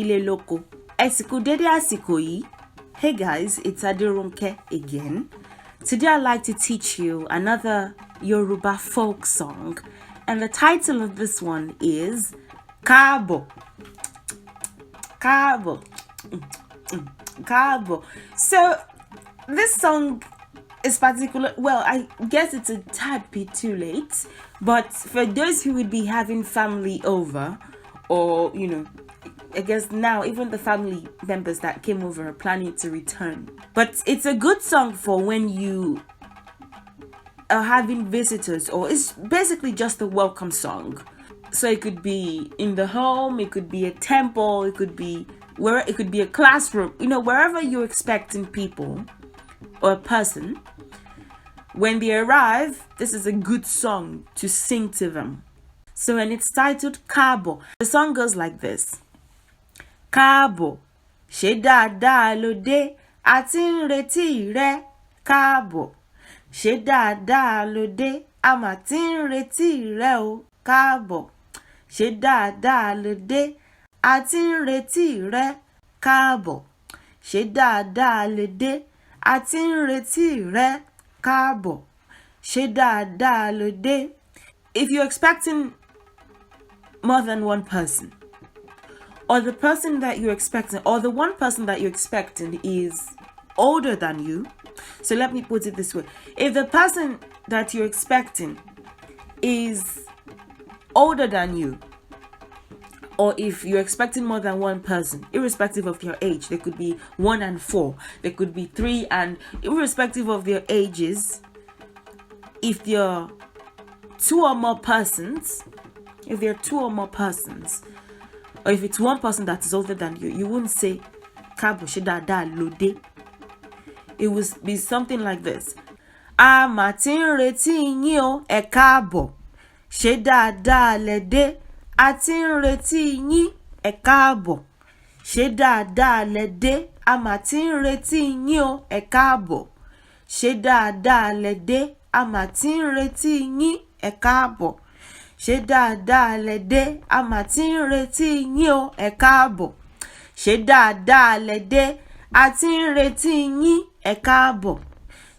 nílé lóko. Ẹ sì kú dédé àsìkò yìí. Hey guys, it's Adirunke again. Today I'd like to teach you another Yoruba folk song, and the title of this one is Káàbọ. Káàbọ. Káàbọ. So this song is particular. Well, I guess it's a tad bit too late, but for those who would be having family over, or I guess now even the family members that came over are planning to return. But it's a good song for when you are having visitors, or it's basically just a welcome song. So it could be in the home, it could be a temple, it could be a classroom, wherever you're expecting people or a person. When they arrive, this is a good song to sing to them. So, and it's titled Káàbọ. The song goes like this. Káàbọ, ṣé dáadáa ló dé, a ti ń retí rẹ. Káàbọ, ṣé dáadáa ló dé, a mà ti ń retí rẹ o. Káàbọ, ṣé dáadáa ló dé, a ti ń retí rẹ. Káàbọ, ṣé dáadáa ló dé, a ti ń retí rẹ. Káàbọ, ṣé dáadáa ló dé. If you're expecting more than one person, or the person that you're expecting, or the one person that you're expecting is older than you. So let me put it this way. If the person that you're expecting is older than you, or if you're expecting more than one person, irrespective of their age, there could be 1 and 4, there could be 3, and irrespective of their ages, if there are two or more persons, or if it's one person that is older than you, you wouldn't say Káàbọ, ṣé dáadáa ló dé. It would be something like this. A mà ti ń retí yín o, ẹ káàbọ̀. Ṣé dáadáa lẹ dé. A ti ń retí yín, ẹ káàbọ̀. Ṣé dáadáa lẹ dé. A mà ti ń retí yín o, ẹ káàbọ̀. Ṣé dáadáa lẹ dé. A mà ti ń retí yín, ẹ káàbọ̀. Ṣé dáadáa lẹ dé. A mà ti ń retí yín o, ẹ káàbọ̀. Ṣé dáadáa lẹ dé. A ti ń retí yín, ẹ káàbọ̀.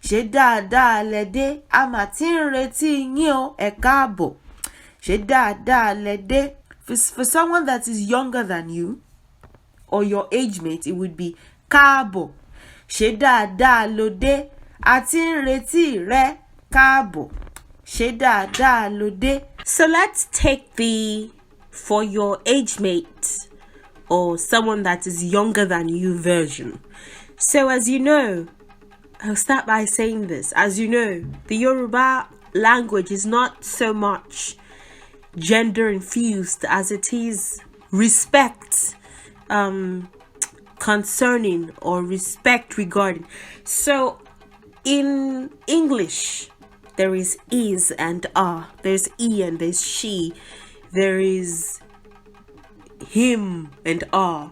Ṣé dáadáa lẹ dé. A mà ti ń retí yín o, ẹ káàbọ̀. Ṣé dáadáa lẹ dé. For someone that is younger than you, or your age mate, it would be Káàbọ̀. Ṣé dáadáa ló dé. A ti ń retí rẹ. Káàbọ̀. Ṣé dáadáa ló dé. So let's take the for your age mate or someone that is younger than you version. So as you know, I'll start by saying this. As you know, the Yoruba language is not so much gender infused as it is respect concerning or respect regarding. So in English, there is is and are. There's e and there's she. There is him and are.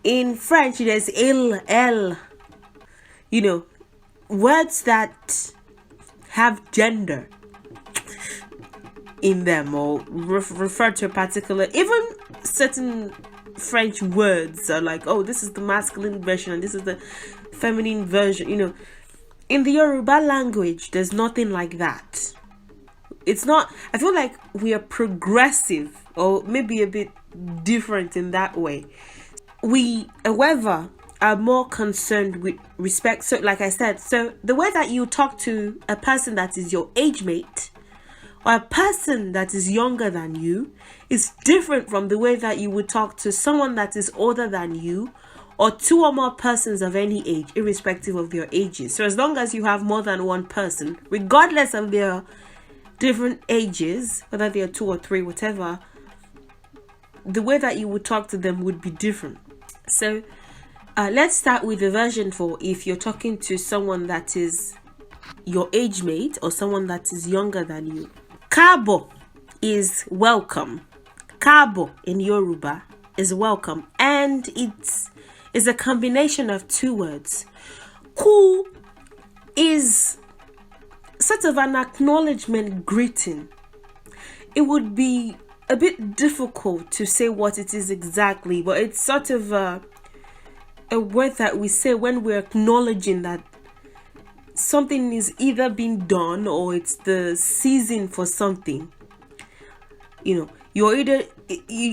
In French, there's il, elle. Words that have gender in them or refer to a particular. Even certain French words are like, oh, this is the masculine version and this is the feminine version. In the Yoruba language, there's nothing like that. It's not, I feel like we are progressive or maybe a bit different in that way. We, however, are more concerned with respect. So like I said, so the way that you talk to a person that is your age mate or a person that is younger than you is different from the way that you would talk to someone that is older than you, or two or more persons of any age, irrespective of their ages. So as long as you have more than one person, regardless of their different ages, whether they are 2 or 3, whatever, the way that you would talk to them would be different. So let's start with the version for if you're talking to someone that is your age mate or someone that is younger than you. Káàbọ is welcome. Káàbọ in Yoruba is welcome, and it's a combination of two words. Ku is sort of an acknowledgement greeting. It would be a bit difficult to say what it is exactly, but it's sort of a word that we say when we're acknowledging that something is either being done or it's the season for something. You know, you're either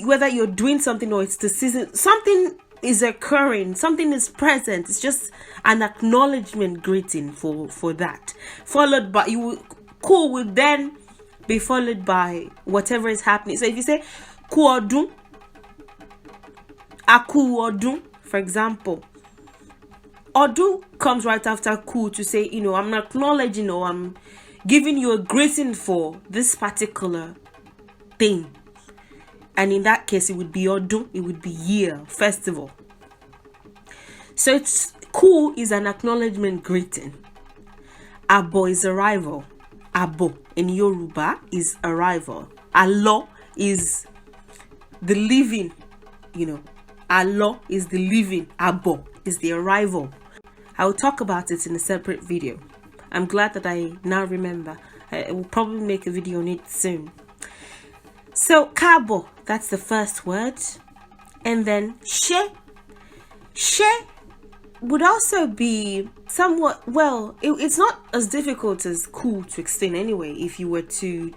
whether you're doing something or it's the season, something is occurring, something is present. It's just an acknowledgement greeting for that, followed by cool will then be followed by whatever is happening. So if you say ku odun, aku odun, for example, Odu comes right after ku to say, you know, I'm acknowledging or I'm giving you a greeting for this particular thing. And in that case, it would be Odu, it would be year, festival. So it's ku is an acknowledgement greeting. Abo is arrival. Abo in Yoruba is arrival. Alo is the living, you know. Alo is the living. Abo is the arrival. I will talk about it in a separate video. I'm glad that I now remember. I will probably make a video on it soon. So Káàbọ, that's the first word. And then she. She would also be somewhat, well, it's not as difficult as cool to explain anyway, if you were to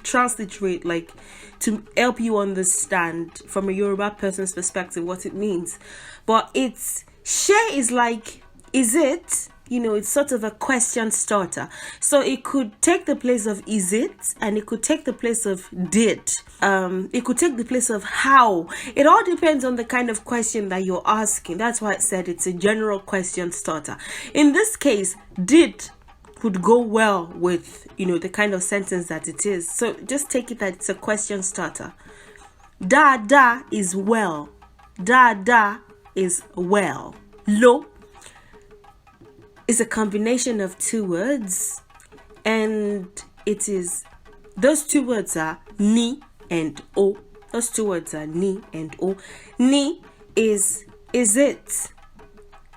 transliterate, like to help you understand from a Yoruba person's perspective what it means. But it's, she is like, is it? You know, it's sort of a question starter. So it could take the place of is it, and it could take the place of did. It could take the place of how. It all depends on the kind of question that you're asking. That's why I said it's a general question starter. In this case, did would go well with, you know, the kind of sentence that it is. So just take it that it's a question starter. Daadaa is well. Daadaa is well. Lo is a combination of two words, and it is, those two words are ni and o. Those two words are ni and o. Ni is it.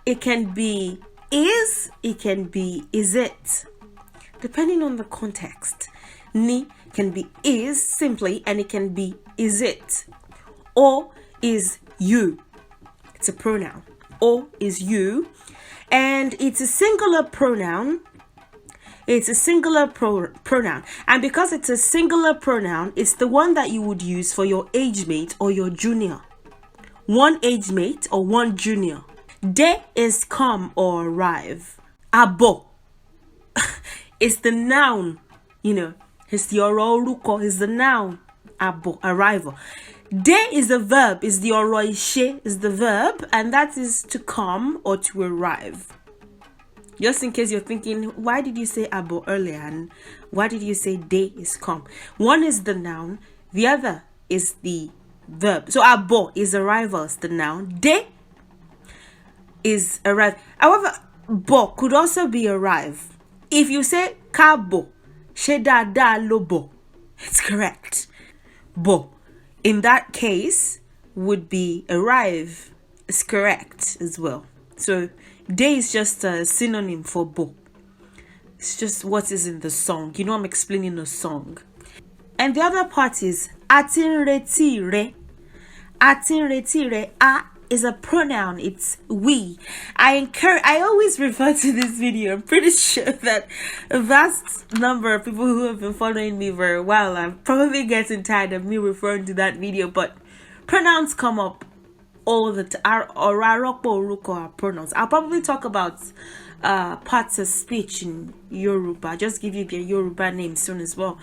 It can be is, it can be is it, depending on the context. Ni can be is simply, and it can be is it. O is you. It's a pronoun. O is you. And it's a singular pronoun. It's a singular pronoun. And because it's a singular pronoun, it's the one that you would use for your age mate or your junior. One age mate or one junior. De is come or arrive. Abo is the noun. You know, it's the ororuko is the noun. Abo, arrival. De is the verb, is the oroishe, is the verb, and that is to come or to arrive. Just in case you're thinking, why did you say abo earlier and why did you say de is come? One is the noun, the other is the verb. So abo is arrival, is the noun. De is arrive. However, bo could also be arrive. If you say Káàbọ, ṣe daadaa lo bo, it's correct. Bo in that case would be arrive. Is correct as well. So day is just a synonym for bo. It's just what is in the song. You know, I'm explaining a song. And the other part is atin reti re. Atin reti re. A is a pronoun. It's we. I always refer to this video. I'm pretty sure that a vast number of people who have been following me for a while are probably getting tired of me referring to that video, but pronouns come up all the time. Or pronouns. I'll probably talk about parts of speech in Yoruba. Just give you their Yoruba name soon as well.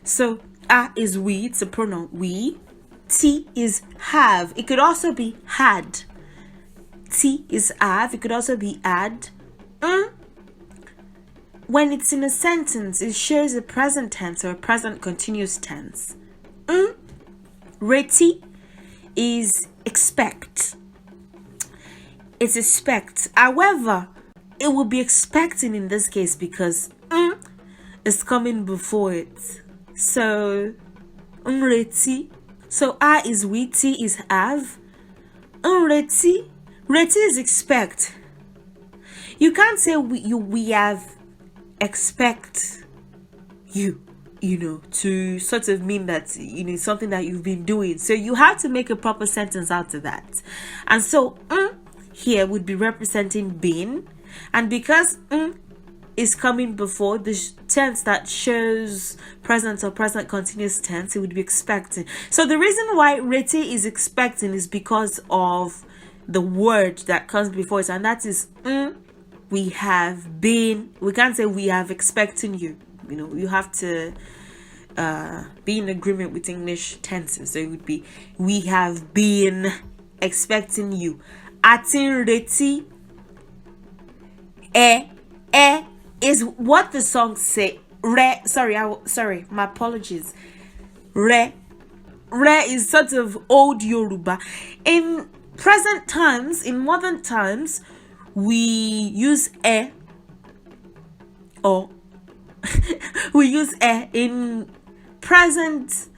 So a is we. It's a pronoun we. T is have. It could also be had. T is have. It could also be had. When it's in a sentence, it shares a present tense or a present continuous tense. Reti is expect. It's expect. However, it will be expecting in this case because is coming before it. So reti. So a is we, t is have. Reti. Reti is expect. You can't say we have expect you. to sort of mean that, something that you've been doing. So you have to make a proper sentence out of that. And so, here would be representing being. And because is coming before the tense that shows present or present continuous tense, it would be expecting. So the reason why rete is expecting is because of the word that comes before it, and that is we have been. We can't say we have expecting you. You have to be in agreement with English tenses. So it would be we have been expecting you. Atin reti. Is what the song say. Sorry, my apologies. Re is sort of old Yoruba. In present times, in modern times, we use or we use in present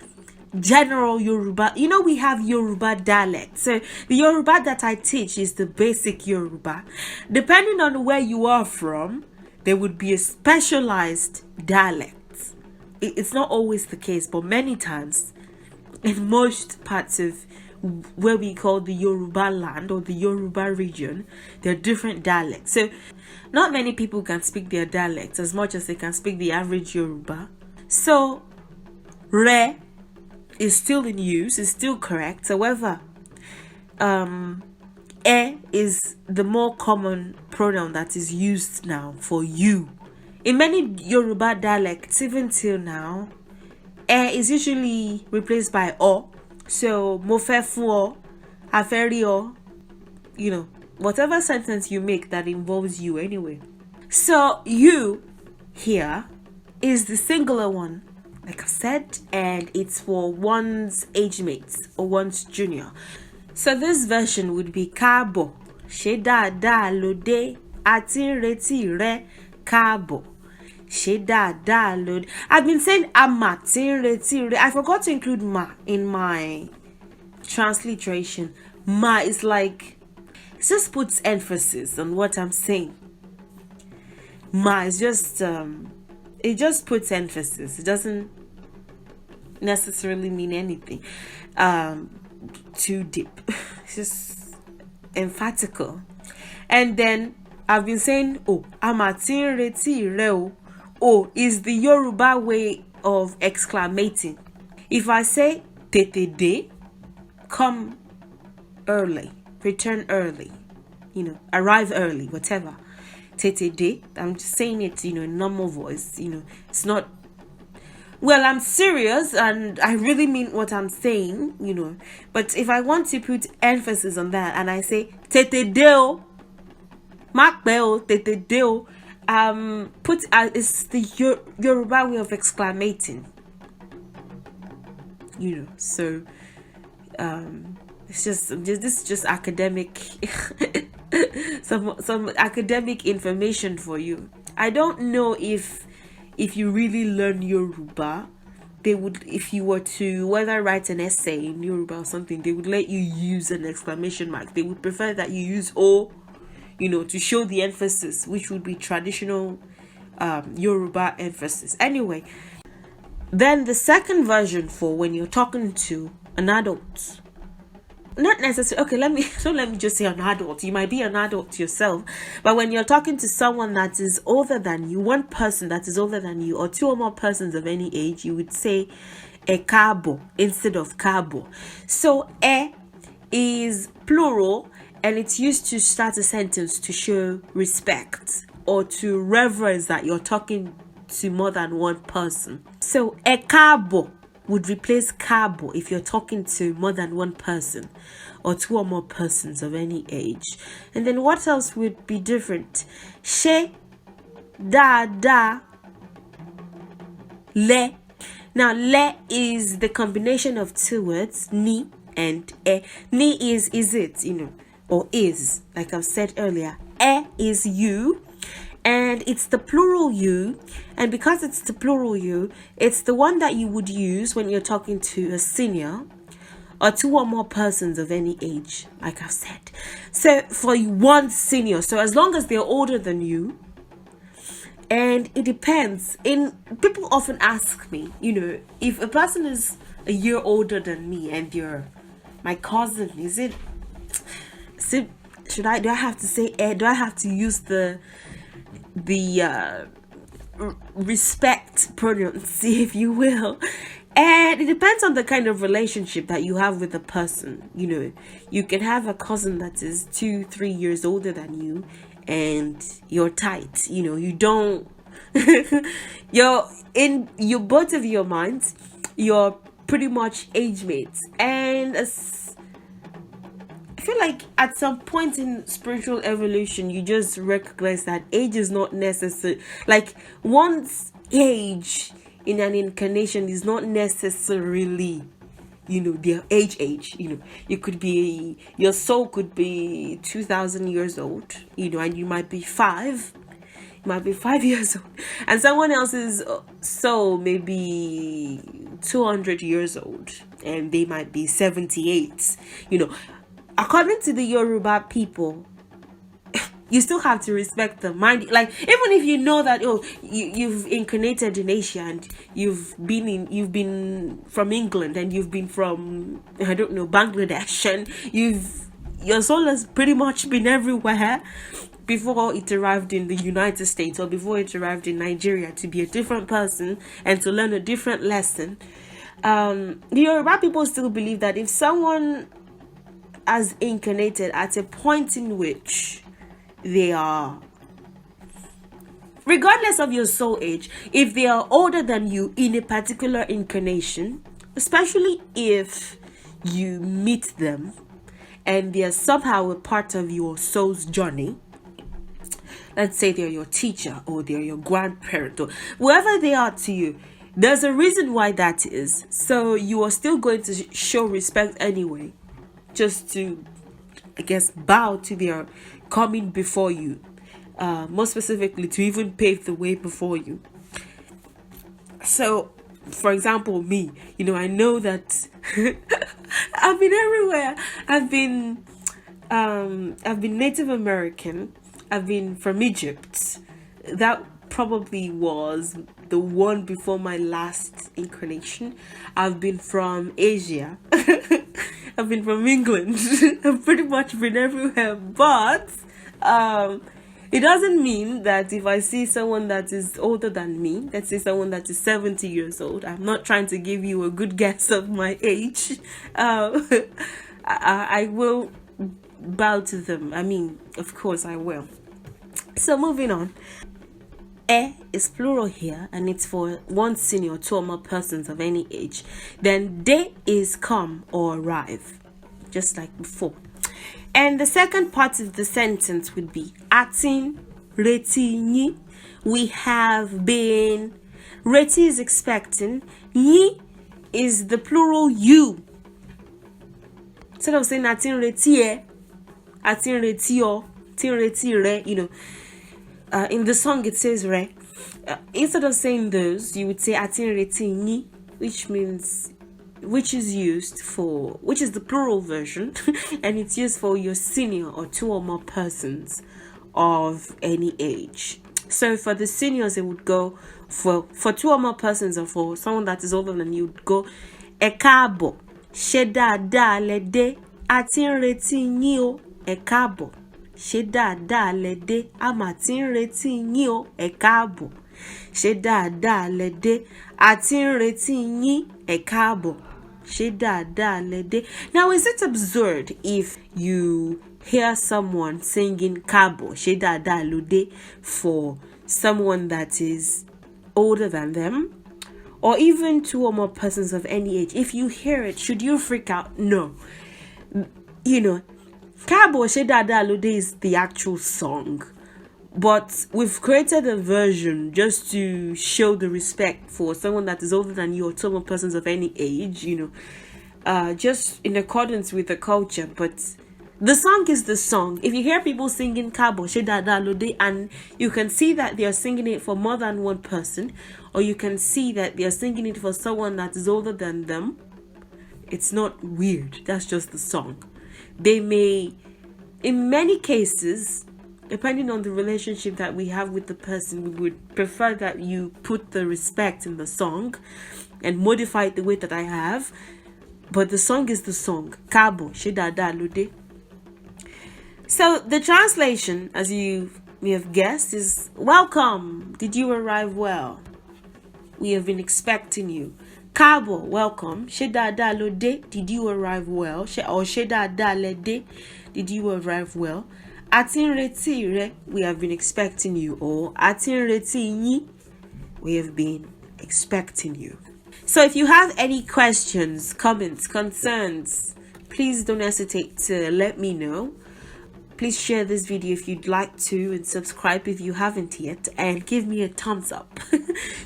general Yoruba. We have Yoruba dialect. So the Yoruba that I teach is the basic Yoruba. Depending on where you are from, there would be a specialized dialect. It's not always the case, but many times in most parts of where we call the Yoruba land or the Yoruba region, there are different dialects. So not many people can speak their dialects as much as they can speak the average Yoruba. So re is still in use, is still correct. However, is the more common pronoun that is used now for you. In many Yoruba dialects, even till now, is usually replaced by o. So, mo fẹ́ fún ọ, a fẹ́ rí ọ, whatever sentence you make that involves you anyway. So, you here is the singular one, like I said, and it's for one's age mates or one's junior. So this version would be Káàbọ, ṣé dáadáa ló dé, a ti ń retí rẹ, Káàbọ, ṣé dáadáa ló dé. I've been saying ama ti ń retí rẹ. I forgot to include ma in my transliteration. Ma is like, it just puts emphasis on what I'm saying. Ma is just, it just puts emphasis. It doesn't necessarily mean anything too deep. It's just emphatical. And then I've been saying amatin reti re o is the Yoruba way of exclamating. If I say tètè dé, come early, return early, arrive early, whatever. Tètè dé, I'm just saying it, in normal voice. It's not, well, I'm serious and I really mean what I'm saying, But if I want to put emphasis on that and I say tètè dé o, má pẹ́ o, tètè dé o, it's the Yoruba way of exclamating. So it's just this is just academic some academic information for you. I don't know if you really learn Yoruba, they would, if you were to whether write an essay in Yoruba or something, they would let you use an exclamation mark. They would prefer that you use O, to show the emphasis, which would be traditional Yoruba emphasis. Anyway, then the second version for when you're talking to an adult, not necessarily, okay, let me just say an adult. You might be an adult yourself, but when you're talking to someone that is older than you, one person that is older than you, or two or more persons of any age, you would say kaabo instead of kaabo. So is plural, and it's used to start a sentence to show respect or to reverence that you're talking to more than one person. So kaabo would replace kaabo if you're talking to more than one person or two or more persons of any age. And then what else would be different? Ṣé daadaa le. Now le is the combination of two words, ni and e. Ni is it, or is, like I've said earlier. E is you, and it's the plural you, and because it's the plural you, it's the one that you would use when you're talking to a senior or two or more persons of any age, like I've said. So for one senior, so as long as they're older than you, And it depends. In people often ask me, if a person is a year older than me and you're my cousin, is it should I do I have to say do I have to use the respect pronouns, if you will? And it depends on the kind of relationship that you have with the person. You can have a cousin that is 2-3 years older than you, and you're tight. You don't you're both of your minds, you're pretty much age mates. And I feel like at some point in spiritual evolution, you just recognize that age is not necessary. Like, one's age in an incarnation is not necessarily their age. You could be, your soul could be 2,000 years old, and you might be 5 years old, and someone else's soul may be 200 years old, and they might be 78. According to the Yoruba people, you still have to respect them. Mind, like, even if you know that you've incarnated in Asia, and you've been from England, and you've been from, I don't know, Bangladesh, and your soul has pretty much been everywhere before it arrived in the United States, or before it arrived in Nigeria to be a different person and to learn a different lesson. The Yoruba people still believe that if someone has incarnated at a point in which they are, regardless of your soul age, if they are older than you in a particular incarnation, especially if you meet them and they are somehow a part of your soul's journey, let's say they're your teacher, or they're your grandparent, or whoever they are to you, there's a reason why that is. So you are still going to show respect anyway, just to, I guess, bow to their coming before you, more specifically to even pave the way before you. So, for example, me, I know that I've been everywhere. I've been Native American. I've been from Egypt. That probably was the one before my last incarnation. I've been from Asia. I've been from England. I've pretty much been everywhere. But it doesn't mean that if I see someone that is older than me, let's say someone that is 70 years old, I'm not trying to give you a good guess of my age. I will bow to them. I mean, of course I will. So moving on. Is plural here, and it's for one senior or two or more persons of any age. Then de is come or arrive, just like before. And the second part of the sentence would be atin reti ni. We have been. Reti is expecting. Ni is the plural you. Instead of saying atin reti e, atin reti o, atin reti re, in the song it says re. Instead of saying those, you would say atin reti ni, which is the plural version, and it's used for your senior or two or more persons of any age. So for the seniors, it would go for two or more persons, or for someone that is older than you, would go Káàbọ, ṣe daadaa lẹ dé, a ti ń retí yín o, Káàbọ. Ṣe daadaa lẹ dé, a mà ti ń retí yín o, Káàbọ. Ṣe daadaa lẹ dé, a ti ń retí yín, Káàbọ. Ṣe daadaa lẹ dé. Now, is it absurd if you hear someone singing Káàbọ, ṣe daadaa lẹ dé, for someone that is older than them, or even two or more persons of any age? If you hear it, should you freak out? No. Káàbọ, ṣe daadaa lẹ dé is the actual song, but we've created a version just to show the respect for someone that is older than you, or two or more persons of any age, just in accordance with the culture. But the song is the song. If you hear people singing Káàbọ, ṣe daadaa lẹ dé, and you can see that they are singing it for more than one person, or you can see that they are singing it for someone that is older than them, it's not weird. That's just the song. They may, in many cases, depending on the relationship that we have with the person, we would prefer that you put the respect in the song and modify it the way that I have. But the song is the song. Káàbọ, ṣé daadaa ló dé. So the translation, as you may have guessed, is welcome. Did you arrive well? We have been expecting you. Káàbọ, welcome. Ṣé daadaa ló dé? Did you arrive well? Ṣé daadaa lẹ dé? Did you arrive well? A ti ń retí rẹ, we have been expecting you. Or a ti ń retí yín, we have been expecting you. So if you have any questions, comments, concerns, please don't hesitate to let me know. Please share this video if you'd like to, and subscribe if you haven't yet, and give me a thumbs up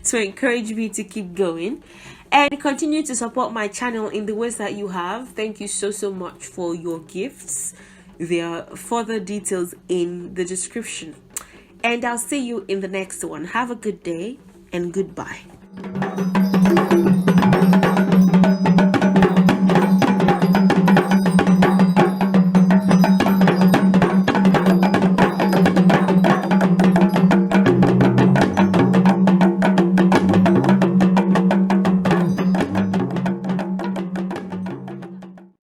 to encourage me to keep going, and continue to support my channel in the ways that you have. Thank you so much for your gifts. There are further details in the description, and I'll see you in the next one. Have a good day and goodbye.